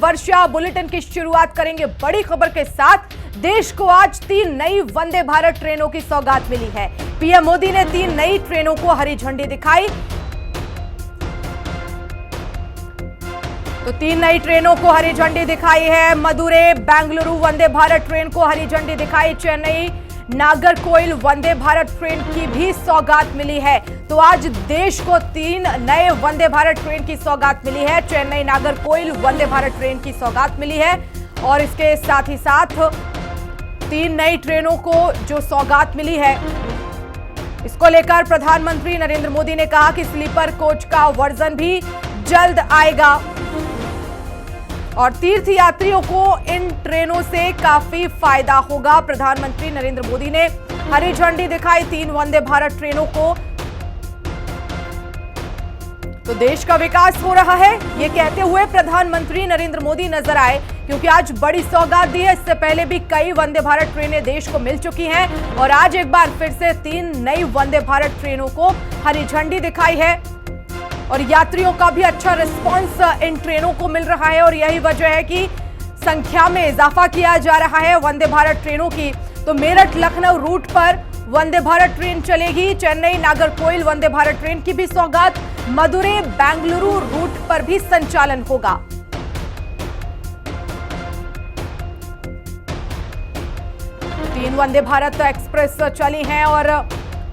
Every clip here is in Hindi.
वर्षा बुलेटिन की शुरुआत करेंगे बड़ी खबर के साथ। देश को आज 3 नई वंदे भारत ट्रेनों की सौगात मिली है। पीएम मोदी ने 3 नई ट्रेनों को हरी झंडी दिखाई। तो 3 नई ट्रेनों को हरी झंडी दिखाई है। मदुरै बेंगलुरु वंदे भारत ट्रेन को हरी झंडी दिखाई। चेन्नई नागरकोइल वंदे भारत ट्रेन की भी सौगात मिली है। तो आज देश को 3 नए वंदे भारत ट्रेन की सौगात मिली है। चेन्नई नागरकोइल वंदे भारत ट्रेन की सौगात मिली है और इसके साथ ही साथ 3 नई ट्रेनों को जो सौगात मिली है, इसको लेकर प्रधानमंत्री नरेंद्र मोदी ने कहा कि स्लीपर कोच का वर्जन भी जल्द आएगा और तीर्थ यात्रियों को इन ट्रेनों से काफी फायदा होगा। प्रधानमंत्री नरेंद्र मोदी ने हरी झंडी दिखाई 3 वंदे भारत ट्रेनों को। तो देश का विकास हो रहा है, ये कहते हुए प्रधानमंत्री नरेंद्र मोदी नजर आए, क्योंकि आज बड़ी सौगात दी है। इससे पहले भी कई वंदे भारत ट्रेनें देश को मिल चुकी हैं और आज एक बार फिर से 3 नई वंदे भारत ट्रेनों को हरी झंडी दिखाई है और यात्रियों का भी अच्छा रिस्पांस इन ट्रेनों को मिल रहा है और यही वजह है कि संख्या में इजाफा किया जा रहा है वंदे भारत ट्रेनों की। तो मेरठ लखनऊ रूट पर वंदे भारत ट्रेन चलेगी। चेन्नई नागरकोइल वंदे भारत ट्रेन की भी सौगात। मदुरै बेंगलुरु रूट पर भी संचालन होगा। तीन वंदे भारत एक्सप्रेस चली हैं और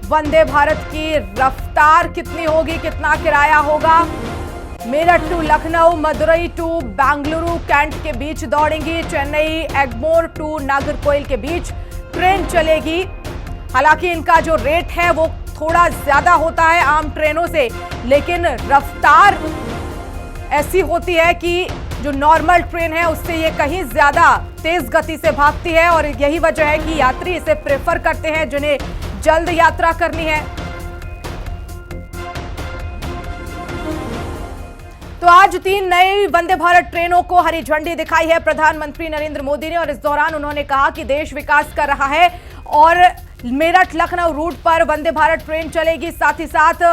वंदे भारत की रफ्तार कितनी होगी, कितना किराया होगा। Meerut to Lucknow, Madurai to Bengaluru cantt के बीच दौड़ेंगी। चेन्नई एग्मोर टू नागरकोइल के बीच ट्रेन चलेगी। हालांकि इनका जो रेट है वो थोड़ा ज्यादा होता है आम ट्रेनों से, लेकिन रफ्तार ऐसी होती है कि जो नॉर्मल ट्रेन है उससे ये कहीं ज्यादा तेज गति से भागती है और यही वजह है कि यात्री इसे प्रेफर करते हैं जिन्हें जल्द यात्रा करनी है। तो आज 3 नई वंदे भारत ट्रेनों को हरी झंडी दिखाई है प्रधानमंत्री नरेंद्र मोदी ने और इस दौरान उन्होंने कहा कि देश विकास कर रहा है और मेरठ लखनऊ रूट पर वंदे भारत ट्रेन चलेगी। साथ ही साथ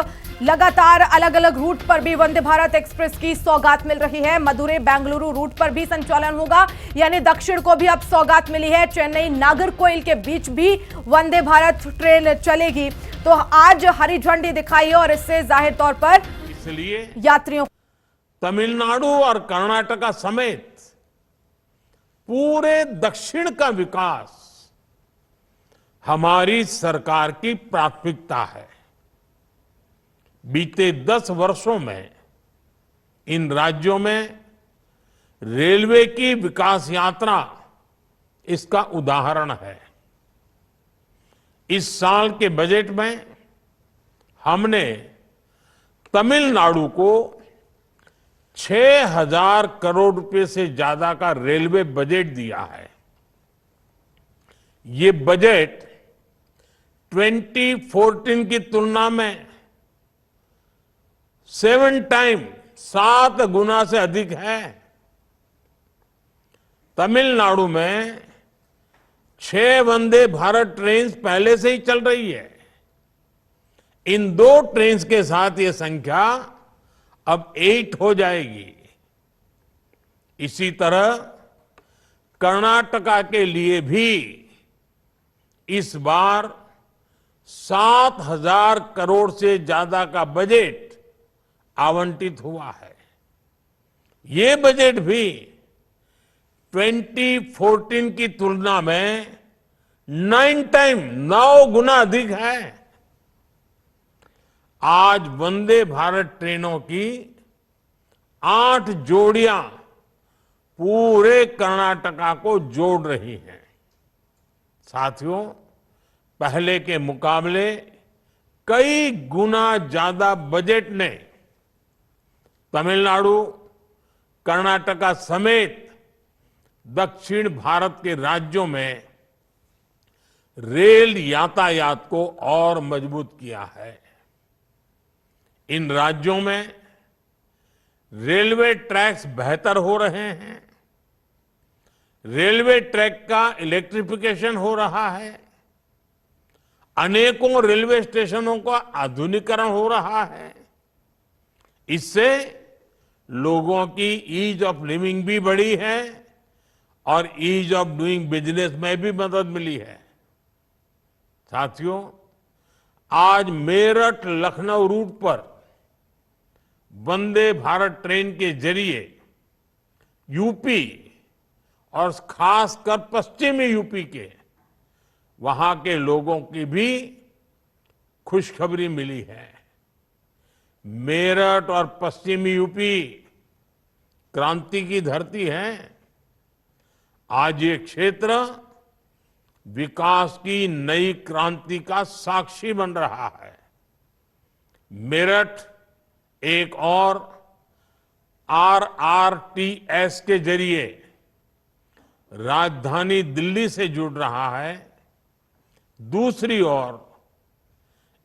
लगातार अलग अलग रूट पर भी वंदे भारत एक्सप्रेस की सौगात मिल रही है। मदुरै बेंगलुरु रूट पर भी संचालन होगा, यानी दक्षिण को भी अब सौगात मिली है। चेन्नई नागरकोइल के बीच भी वंदे भारत ट्रेन चलेगी। तो आज हरी झंडी दिखाई है और इससे जाहिर तौर पर इसलिए यात्रियों तमिलनाडु और कर्नाटका समेत पूरे दक्षिण का विकास हमारी सरकार की प्राथमिकता है। बीते 10 वर्षों में इन राज्यों में रेलवे की विकास यात्रा इसका उदाहरण है। इस साल के बजट में हमने तमिलनाडु को 6,000 करोड़ रुपए से ज्यादा का रेलवे बजट दिया है। ये बजट 2014 की तुलना में 7 गुना से अधिक है। तमिलनाडु में 6 वंदे भारत ट्रेन पहले से ही चल रही है। इन 2 ट्रेन के साथ ये संख्या अब 8 हो जाएगी। इसी तरह कर्नाटका के लिए भी इस बार 7,000 करोड़ से ज्यादा का बजट आवंटित हुआ है। ये बजट भी 2014 की तुलना में 9 गुना अधिक है। आज वंदे भारत ट्रेनों की 8 जोड़ियां पूरे कर्नाटका को जोड़ रही हैं। साथियों, पहले के मुकाबले कई गुना ज्यादा बजट ने तमिलनाडु, कर्नाटका समेत दक्षिण भारत के राज्यों में रेल यातायात को और मजबूत किया है। इन राज्यों में रेलवे ट्रैक्स बेहतर हो रहे हैं। रेलवे ट्रैक का इलेक्ट्रिफिकेशन हो रहा है। अनेकों रेलवे स्टेशनों का आधुनिकीकरण हो रहा है। इससे लोगों की ईज ऑफ लिविंग भी बढ़ी है और ईज ऑफ डूइंग बिजनेस में भी मदद मिली है। साथियों, आज मेरठ लखनऊ रूट पर वंदे भारत ट्रेन के जरिए यूपी और खासकर पश्चिमी यूपी के वहां के लोगों की भी खुशखबरी मिली है। मेरठ और पश्चिमी यूपी क्रांति की धरती है। आज ये क्षेत्र विकास की नई क्रांति का साक्षी बन रहा है। मेरठ एक और RRTS के जरिए राजधानी दिल्ली से जुड़ रहा है। दूसरी ओर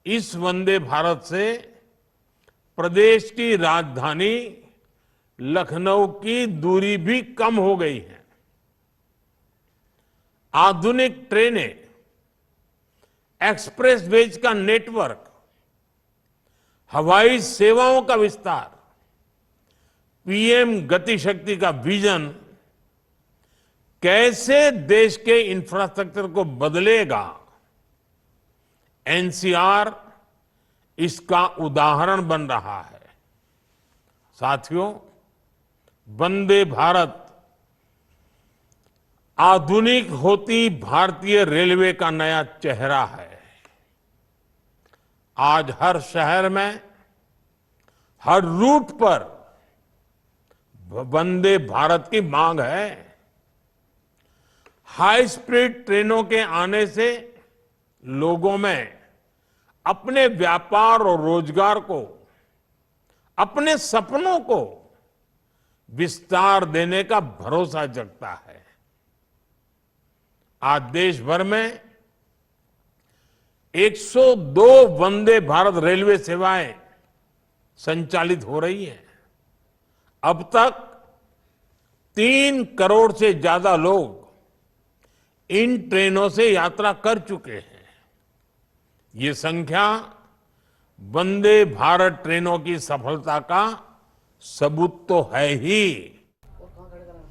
इस वंदे भारत से प्रदेश की राजधानी लखनऊ की दूरी भी कम हो गई है। आधुनिक ट्रेनें, एक्सप्रेसवेज का नेटवर्क, हवाई सेवाओं का विस्तार, पीएम गति शक्ति का विजन कैसे देश के इंफ्रास्ट्रक्चर को बदलेगा, एनसीआर इसका उदाहरण बन रहा है। साथियों, वंदे भारत आधुनिक होती भारतीय रेलवे का नया चेहरा है। आज हर शहर में, हर रूट पर वंदे भारत की मांग है। हाई स्पीड ट्रेनों के आने से लोगों में अपने व्यापार और रोजगार को, अपने सपनों को विस्तार देने का भरोसा जगता है। आज देश भर में 102 वंदे भारत रेलवे सेवाएं संचालित हो रही हैं। अब तक 3 करोड़ से ज्यादा लोग इन ट्रेनों से यात्रा कर चुके हैं। ये संख्या वंदे भारत ट्रेनों की सफलता का सबूत तो है ही।